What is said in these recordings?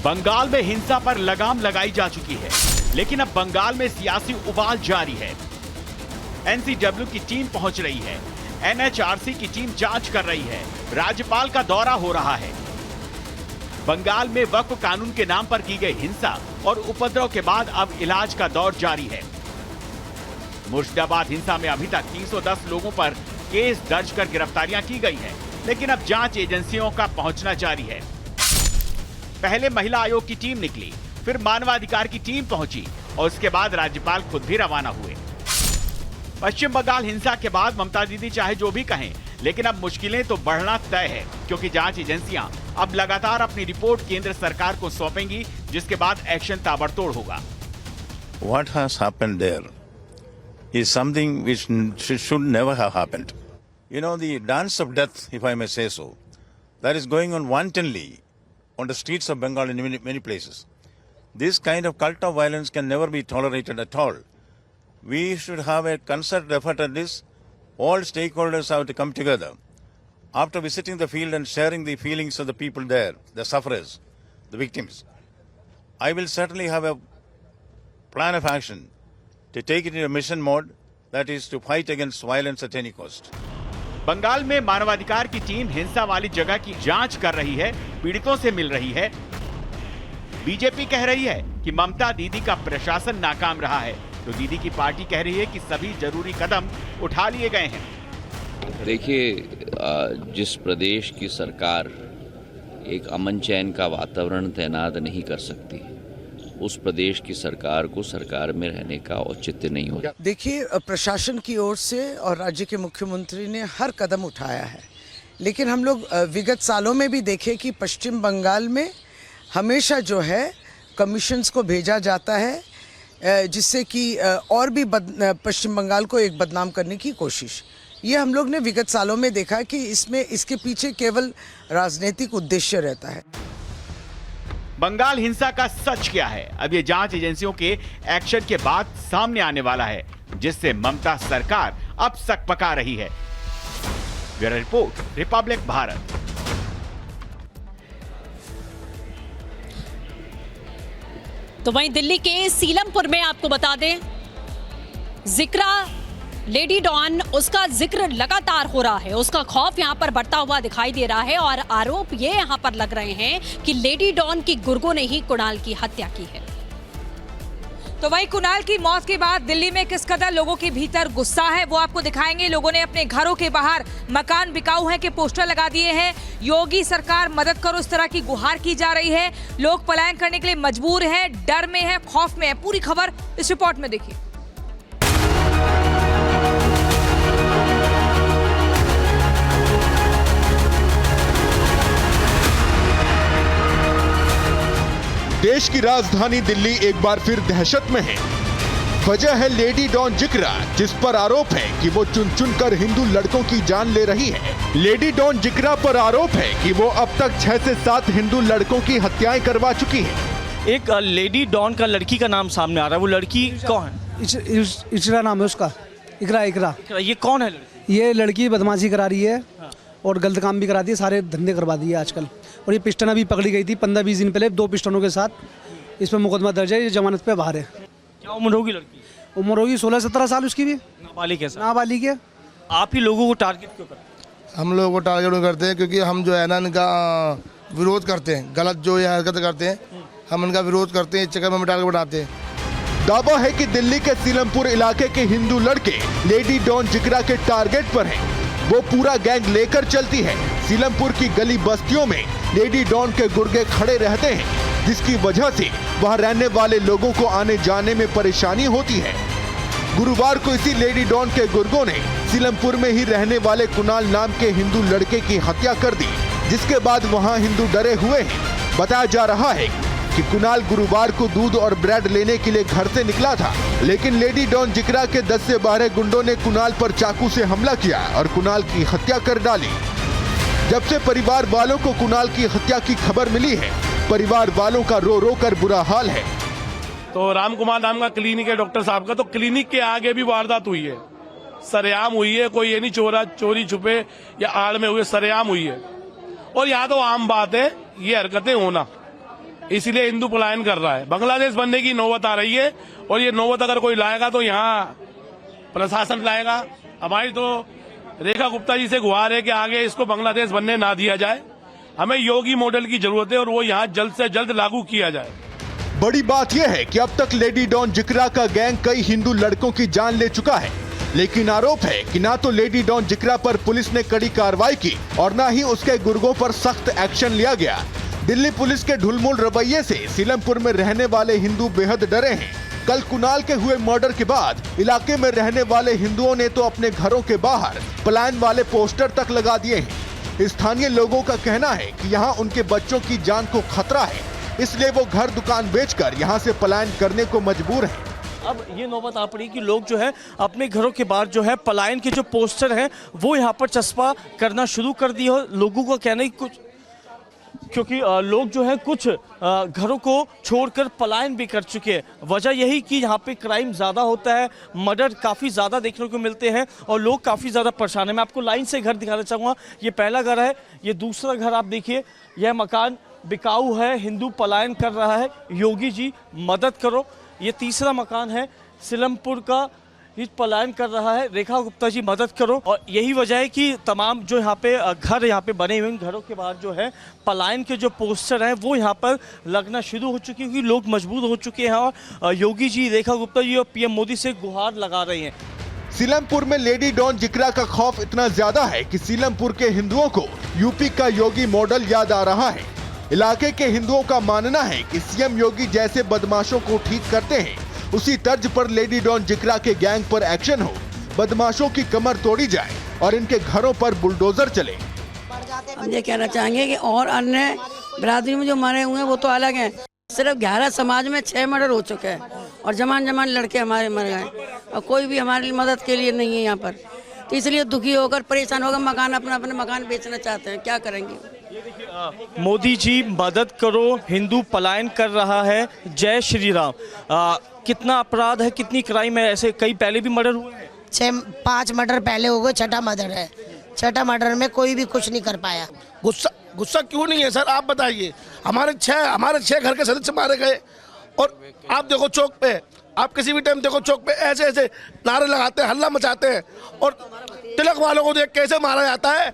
बंगाल में हिंसा पर लगाम लगाई जा चुकी है, लेकिन अब बंगाल में सियासी उबाल जारी है। एनसीडब्ल्यू की टीम पहुंच रही है, एनएचआरसी की टीम जांच कर रही है, राज्यपाल का दौरा हो रहा है। बंगाल में वक्फ कानून के नाम पर की गई हिंसा और उपद्रव के बाद अब इलाज का दौर जारी है। मुर्शिदाबाद हिंसा में अभी तक 310 लोगों पर केस दर्ज कर गिरफ्तारियां की गई हैं, लेकिन अब जांच एजेंसियों का पहुंचना जारी है। पहले महिला आयोग की टीम निकली, फिर मानवाधिकार की टीम पहुंची और उसके बाद राज्यपाल खुद भी रवाना हुए। पश्चिम बंगाल हिंसा के बाद ममता दीदी चाहे जो भी कहें, लेकिन अब मुश्किलें तो बढ़ना तय है, क्योंकि जांच एजेंसियां अब लगातार अपनी रिपोर्ट केंद्र सरकार को सौंपेंगी, जिसके बाद एक्शन ताबड़तोड़ होगा। What has happened there is something which should never have happened. You know, the dance of death, if I may say so, that is going on wantonly on the streets of Bengal in many places. This kind of cult of violence can never be tolerated at all. We should have a concerted effort at this. All stakeholders have to come together. After visiting the field and sharing the feelings of the people there, the sufferers, the victims, I will certainly have a plan of action to take it in a mission mode, that is to fight against violence at any cost. Bengal में मानवाधिकार की team हिंसा वाली जगह की जांच कर रही है, पीड़ितों से मिल रही है। बीजेपी कह रही है कि ममता दीदी का प्रशासन नाकाम रहा है, तो दीदी की पार्टी कह रही है कि सभी जरूरी कदम उठा लिए गए हैं। देखिए, जिस प्रदेश की सरकार एक अमन चैन का वातावरण तैनात नहीं कर सकती, उस प्रदेश की सरकार को सरकार में रहने का औचित्य नहीं होता। देखिए, प्रशासन की ओर से और राज्य के मुख्यमंत्री ने हर कदम उठाया है, लेकिन हम लोग विगत सालों में भी देखे कि पश्चिम बंगाल में हमेशा जो है कमीशंस को भेजा जाता है, जिससे कि और भी पश्चिम बंगाल को एक बदनाम करने की कोशिश। ये हम लोग ने विगत सालों में देखा कि इसके पीछे केवल राजनीतिक उद्देश्य रहता है। बंगाल हिंसा का सच क्या है, अब ये जांच एजेंसियों के एक्शन के बाद सामने आने वाला है, जिससे ममता सरकार अब सकपका रही है। Bureau report, Republic Bharat. तो वहीं दिल्ली के सीलमपुर में आपको बता दें, जिक्रा लेडी डॉन, उसका जिक्र लगातार हो रहा है, उसका खौफ यहां पर बढ़ता हुआ दिखाई दे रहा है और आरोप ये यहां पर लग रहे हैं कि लेडी डॉन की गुर्गों ने ही कुणाल की हत्या की है। तो वहीं कुणाल की मौत के बाद दिल्ली में किस कदर लोगों के भीतर गुस्सा है वो आपको दिखाएंगे। लोगों ने अपने घरों के बाहर मकान बिकाऊ हैं के पोस्टर लगा दिए हैं। योगी सरकार मदद करो, इस तरह की गुहार की जा रही है। लोग पलायन करने के लिए मजबूर हैं, डर में है, खौफ में है। पूरी खबर इस रिपोर्ट में देखिए। देश की राजधानी दिल्ली एक बार फिर दहशत में है। वजह है लेडी डॉन जिक्रा, जिस पर आरोप है कि वो चुन चुन कर हिंदू लड़कों की जान ले रही है। लेडी डॉन जिक्रा पर आरोप है कि वो अब तक 6 से 7 हिंदू लड़कों की हत्याएं करवा चुकी है। एक लेडी डॉन का लड़की का नाम सामने आ रहा है, वो लड़की कौन है? इकरा नाम है उसका, इकरा। ये कौन है? ये लड़की बदमाशी करा रही है और गलत काम भी कराती है, सारे धंधे करवा दिए आजकल। और ये पिस्टन अभी पकड़ी गई थी 15-20 दिन पहले 2 पिस्टनों के साथ। इस पर मुकदमा दर्ज है, ये जमानत पे बाहर है। क्या उम्र होगी लड़की? उम्र होगी 16-17 साल उसकी भी। नाबालिग है? नाबालिग है। आप ही लोगों को टारगेट क्यों करते हैं? हम लोगों को टारगेट करते हैं क्योंकि हम जो है ना इनका विरोध करते हैं, गलत जो ये हरकत करते हैं हम इनका विरोध करते हैं, इस चक्कर में टारगेट बनाते हैं। दावा है कि दिल्ली के सीलमपुर इलाके के हिंदू लड़के लेडी डॉन जिक्रा के टारगेट पर हैं। वो पूरा गैंग लेकर चलती है। सीलमपुर की गली बस्तियों में लेडी डॉन के गुर्गे खड़े रहते हैं, जिसकी वजह से वहां रहने वाले लोगों को आने जाने में परेशानी होती है। गुरुवार को इसी लेडी डॉन के गुर्गों ने सीलमपुर में ही रहने वाले कुणाल नाम के हिंदू लड़के की हत्या कर दी, जिसके बाद वहां हिंदू डरे हुए हैं। बताया जा रहा है कि कुणाल गुरुवार को दूध और ब्रेड लेने के लिए घर से निकला था, लेकिन लेडी डॉन जिक्रा के 10 से 12 गुंडों ने कुणाल पर चाकू से हमला किया और कुणाल की हत्या कर डाली। जब से परिवार वालों को कुणाल की हत्या की खबर मिली है, परिवार वालों का रो रो कर बुरा हाल है। तो राम कुमार नाम का क्लिनिक है डॉक्टर साहब का, तो क्लिनिक के आगे भी वारदात हुई है, सरेआम हुई है। कोई ये नहीं चोरी छुपे या आड़ में हुए, सरेआम हुई है। और यहाँ तो आम बात है ये हरकतें होना। इसलिए हिंदू पलायन कर रहा है। बांग्लादेश बनने की नौबत आ रही है और ये नौबत अगर कोई लाएगा तो यहाँ प्रशासन लाएगा। हमारी तो रेखा गुप्ता जी से गुहार है कि आगे इसको बांग्लादेश बनने ना दिया जाए। हमें योगी मॉडल की जरूरत है और वो यहाँ जल्द से जल्द लागू किया जाए। बड़ी बात यह है कि अब तक लेडी डॉन जिक्रा का गैंग कई हिंदू लड़कों की जान ले चुका है, लेकिन आरोप है कि ना तो लेडी डॉन जिक्रा पर पुलिस ने कड़ी कार्रवाई की और ना ही उसके गुर्गों पर सख्त एक्शन लिया गया। दिल्ली पुलिस के ढुलमुल रवैये से सीलमपुर में रहने वाले हिंदू बेहद डरे हैं। कल कुणाल के हुए मर्डर के बाद इलाके में रहने वाले हिंदुओं ने तो अपने घरों के बाहर पलायन वाले पोस्टर तक लगा दिए हैं। स्थानीय लोगों का कहना है कि यहाँ उनके बच्चों की जान को खतरा है, इसलिए वो घर दुकान बेचकर यहाँ से पलायन करने को मजबूर हैं। अब ये नौबत आ पड़ी कि लोग जो है अपने घरों के बाहर जो है पलायन के जो पोस्टर हैं वो यहाँ पर चस्पा करना शुरू कर दिए हो। लोगों का कहना है कुछ क्योंकि लोग जो है कुछ घरों को छोड़कर पलायन भी कर चुके हैं। वजह यही कि यहाँ पे क्राइम ज़्यादा होता है, मर्डर काफ़ी ज़्यादा देखने को मिलते हैं और लोग काफ़ी ज़्यादा परेशान हैं। मैं आपको लाइन से घर दिखाना चाहूँगा। ये पहला घर है, ये दूसरा घर आप देखिए। यह मकान बिकाऊ है, हिंदू पलायन कर रहा है, योगी जी मदद करो। ये तीसरा मकान है, सीलमपुर का ये पलायन कर रहा है, रेखा गुप्ता जी मदद करो। और यही वजह है कि तमाम जो यहाँ पे घर यहाँ पे बने हुए घरों के बाहर जो है पलायन के जो पोस्टर हैं वो यहाँ पर लगना शुरू हो चुके हैं क्योंकि लोग मजबूर हो चुके हैं और योगी जी, रेखा गुप्ता जी और पीएम मोदी से गुहार लगा रहे हैं। सीलमपुर में लेडी डॉन जिक्रा का खौफ इतना ज्यादा है कि सीलमपुर के हिंदुओं को यूपी का योगी मॉडल याद आ रहा है। इलाके के हिंदुओं का मानना है कि सीएम योगी जैसे बदमाशों को ठीक करते हैं, उसी तर्ज पर लेडी डॉन जिक्रा के गैंग पर एक्शन हो, बदमाशों की कमर तोड़ी जाए और इनके घरों पर बुलडोजर चले। हम ये कहना चाहेंगे कि और अन्य बिरादरी में जो मरे हुए हैं वो तो अलग हैं। सिर्फ 11 समाज में 6 मर्डर हो चुके हैं और जमान लड़के हमारे मर गए और कोई भी हमारी मदद के लिए नहीं है यहाँ पर। तो इसलिए दुखी होकर परेशान होकर मकान अपने मकान बेचना चाहते हैं। क्या करेंगे? मोदी जी मदद करो, हिंदू पलायन कर रहा है, जय श्री राम। कितना अपराध है, कितनी क्राइम है? ऐसे कई पहले भी मर्डर हुए हैं। 5 मर्डर पहले हो गए, छठा मर्डर है। छठा मर्डर में कोई भी कुछ नहीं कर पाया। गुस्सा क्यों नहीं है सर, आप बताइए। हमारे 6 घर के सदस्य मारे गए और आप देखो चौक पे, आप किसी भी टाइम देखो चौक पे ऐसे ऐसे नारे लगाते हैं, हल्ला मचाते हैं और तिलक वालों को देख कैसे मारा जाता है।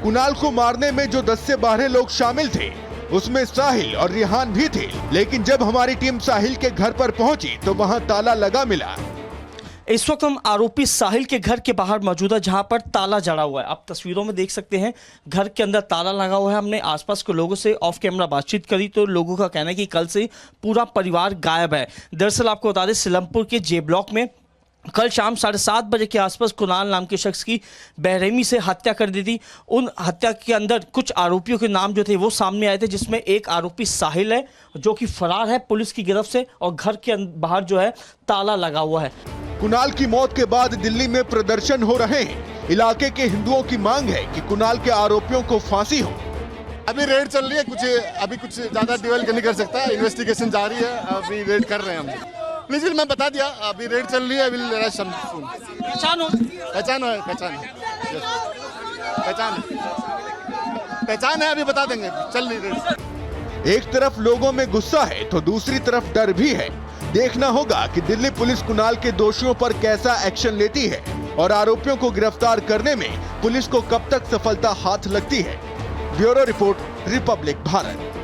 कुणाल को मारने में जो 10 से 12 लोग शामिल थे उसमें साहिल और रिहान भी थे, लेकिन जब हमारी टीम साहिल के घर पर पहुंची तो वहां ताला लगा मिला। इस वक्त हम आरोपी साहिल के घर के बाहर मौजूद है जहां पर ताला जड़ा हुआ है। आप तस्वीरों में देख सकते हैं घर के अंदर ताला लगा हुआ है। हमने आसपास के लोगों से ऑफ कैमरा बातचीत करी तो लोगों का कहना है कि कल से पूरा परिवार गायब है। दरअसल आपको बता दें सीलमपुर के जे ब्लॉक में कल शाम 7:30 बजे के आसपास कुणाल नाम के शख्स की बेरहमी से हत्या कर दी थी। उन हत्या के अंदर कुछ आरोपियों के नाम जो थे वो सामने आए थे, जिसमें एक आरोपी साहिल है जो कि फरार है पुलिस की गिरफ्त से और घर के बाहर जो है ताला लगा हुआ है। कुणाल की मौत के बाद दिल्ली में प्रदर्शन हो रहे हैं। इलाके के हिंदुओं की मांग है कि कुणाल के आरोपियों को फांसी हो। अभी रेड चल रही है, अभी कुछ ज्यादा डिवेल नहीं कर सकता, इन्वेस्टिगेशन जारी है, अभी रेड कर रहे हैं हम। प्लीज मैं बता दिया, अभी रेड चल रही है। पहचान है, अभी बता देंगे, चल रही रेड। एक तरफ लोगों में गुस्सा है तो दूसरी तरफ डर भी है। देखना होगा कि दिल्ली पुलिस कुणाल के दोषियों पर कैसा एक्शन लेती है और आरोपियों को गिरफ्तार करने में पुलिस को कब तक सफलता हाथ लगती है। Bureau report, Republic Bharat.